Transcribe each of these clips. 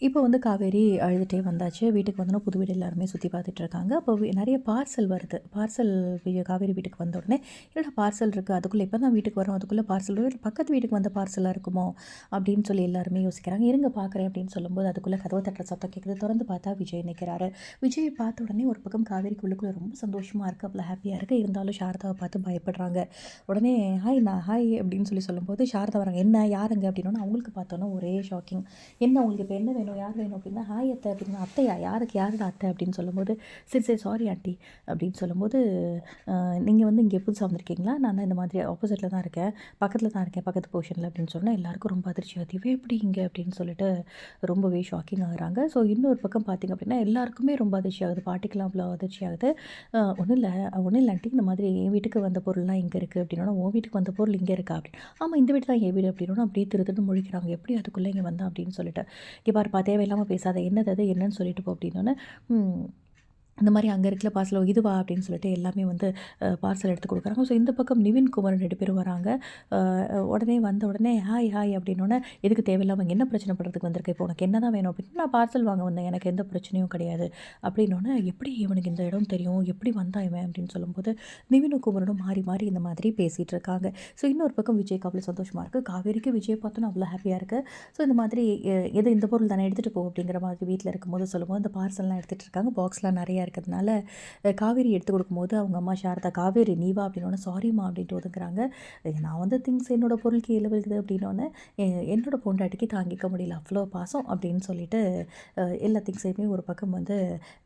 இப்போ வந்து காவேரி அழுதுட்டே வந்தாச்சு. வீட்டுக்கு வந்தோனே புது வீடு எல்லாருமே சுத்தி பார்த்துட்டு இருக்காங்க. அப்போ நெறைய பார்சல் வருது. பார்சல் காவேரி வீட்டுக்கு வந்த உடனே, "என்னடா பார்சல் இருக்கு. அதுக்குள்ள இப்ப தான் வீட்டுக்கு வரோம். அதுக்குள்ள பார்சல் பக்கத்து வீட்டுக்கு வந்த பார்சலா இருக்குமோ?" அப்படின்னு சொல்லி எல்லாருமே யோசிக்கிறாங்க. "இருங்க பார்க்குறேன்" அப்படின்னு சொல்லும்போது, அதுக்குள்ள கதவு தட்டுற சத்தம் கேட்குது. தொறந்து பார்த்தா விஜய் நிற்கிறாரு. விஜய பார்த்த உடனே ஒரு பக்கம் காவேரிக்கு உள்ளுக்குள்ள ரொம்ப சந்தோஷமா இருக்கு. அவ்வளோ ஹேப்பியா இருக்கு. இருந்தாலும் சாரதாவ பார்த்து பயப்படுறாங்க. உடனே ஹாய்" அப்படின்னு சொல்லும்போது சாரதா வராங்க. "என்ன? யாருங்க?" அப்படின்னோனே அவங்களுக்கு பார்த்தோன்னே ஒரே ஷாக்கிங். "என்ன உங்களுக்கு இப்ப என்ன வேணும்? யார் வேணும்?" அப்படின்னா, "ஹாய் அத்தை" அப்படின்னா, "அத்தையா? யாருக்கு யாருடா அத்தை?" அப்படின்னு சொல்லும்போது, "சரி, சரி சாரி ஆண்டி" அப்படின்னு சொல்லும்போது, "நீங்க வந்து இங்கே புதுசா வந்திருக்கீங்களா? நான் தான் இந்த மாதிரி ஆப்போசிட்ல தான் இருக்கேன். பக்கத்துல தான் இருக்கேன். பக்கத்து போர்ஷன்ல" அப்படின்னு சொன்னா, எல்லாருக்கும் ரொம்ப அதிர்ச்சி ஆகுது. "இவ எப்படி இங்க?" அப்படின்னு சொல்லிட்டு ரொம்பவே ஷாக்கிங் ஆகுறாங்க. ஸோ இன்னொரு பக்கம் பார்த்தீங்க அப்படின்னா, எல்லாருக்குமே ரொம்ப அதிர்ச்சி ஆகுது. பாட்டிக்கெல்லாம் அவ்வளோ அதிர்ச்சி ஆகுது. ஒண்ணும் இல்ல ஆண்டி, இந்த மாதிரி என் வீட்டுக்கு வந்த பொருள்லாம் இங்க இருக்கு" அப்படின்னோன, "உன் வீட்டுக்கு வந்த பொருள் இங்க இருக்கா?" அப்படின்னு. "ஆமா, இந்த வீடு தான் என் வீடு" அப்படின்னோன, அப்படியே திரு திருன்னு முழிக்கிறாங்க. "எப்படி அதுக்குள்ள இங்க வந்தா?" அப்படின்னு சொல்லிட்டு. "இங்க பாருப்பா, தேவையில்லாம பேசாத. என்னது அது? என்னன்னு சொல்லிட்டு போ" அப்படின்னோனே, ம் இந்த மாரி அங்க இருக்குல்ல பார்சல் இதுவா அப்படின்னு சொல்லிட்டு எல்லாமே வந்து பார்சல் எடுத்து குடுக்குறாங்க. ஸோ இந்த பக்கம் நிவின், குமரன் 2 பேரும் வராங்க. அ உடனே வந்த உடனே ஹாய் அப்படின்னோனே, "எதுக்கு தேவையில்லாம இங்க என்ன பிரச்சனை பண்றதுக்கு வந்திருக்க? இப்போ உனக்கு என்ன தான் வேணும்?" அப்படின்னு. "நான் பார்சல் வாங்க வந்தேன். எனக்கு எந்த பிரச்சனையும் கிடையாது" அப்படின்னோனே, "எப்படி இவனுக்கு இந்த இடம் தெரியும்? எப்படி வந்தான் இவன்?" அப்படின்னு சொல்லும்போது, நிவினும், குமரனும் மாறி மாறி இந்த மாதிரி பேசிட்டு இருக்காங்க. ஸோ இன்னொரு பக்கம் விஜய்க்கு அவ்வளோ சந்தோஷமா இருக்கு. காவேரிக்கு விஜய பார்த்தோன்னே அவ்வளோ ஹேப்பியா இருக்கு. ஸோ இந்த மாதிரி எது இந்த பொருள் தானே எடுத்துட்டு போ அப்படிங்கிற மாதிரி வீட்ல இருக்கும்போது சொல்லும்போது, இந்த பார்சல்லாம் எடுத்துட்டு இருக்காங்க. பாக்ஸ்லாம் நெறையா இருக்கிறதுனால, காவேரி எடுத்து கொடுக்கும்போது அவங்க அம்மா சாரதா, "காவேரி நீ வா" அப்படின்னோனே, "சாரிம்மா" அப்படின்ட்டு ஒதுங்குறாங்க. நான் வந்து திங்ஸ் என்னோட பொருள் கீழ விழுகுது அப்படின்னோனே, என்னோட பொண்டாட்டிக்கு தாங்கிக்க முடியல. அவ்வளோ பாசம் அப்படின்னு சொல்லிட்டு, எல்லா திங்ஸையுமே ஒரு பக்கம் வந்து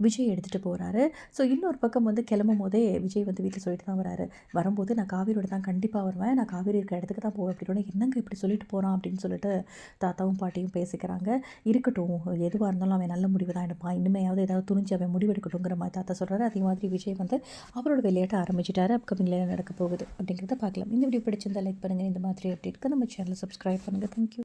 விஜய் எடுத்துட்டு போறாரு. ஸோ இன்னொரு பக்கம் வந்து கிளம்பும்போதே விஜய் வந்து வீட்ல சொல்லிட்டு தான் வராரு. வரும்போது, "நான் காவேரியோட தான் கண்டிப்பா வருவேன். நான் காவேரி இருக்கிற இடத்துக்கு தான் போவேன்" அப்படின்னோனே, "என்னங்க இப்படி சொல்லிட்டு போறான்?" அப்படின்னு சொல்லிட்டு தாத்தாவும், பாட்டியும் பேசிக்கிறாங்க. "இருக்கட்டும், எதுவா இருந்தாலும் அவன் நல்ல முடிவு தான் எடுப்பான். இனிமேயாவது ஏதாவது துணிஞ்சு அவன் முடிவெடுக்கட்டுங்கிற" மாரி தாத்தா சொல்றாரு. அதே மாதிரி விஜய் வந்து அவரோட விளையாட்ட ஆரம்பிச்சுட்டாரு. அப்கமிங்ல என்ன நடக்க போகுது அப்படிங்கிறத பார்க்கலாம். இந்த வீடியோ பிடிச்சிருந்தா லைக் பண்ணுங்க. இந்த மாதிரி அப்டேட்க்கு நம்ம சேனலை சப்ஸ்கிரைப் பண்ணுங்க. Thank you.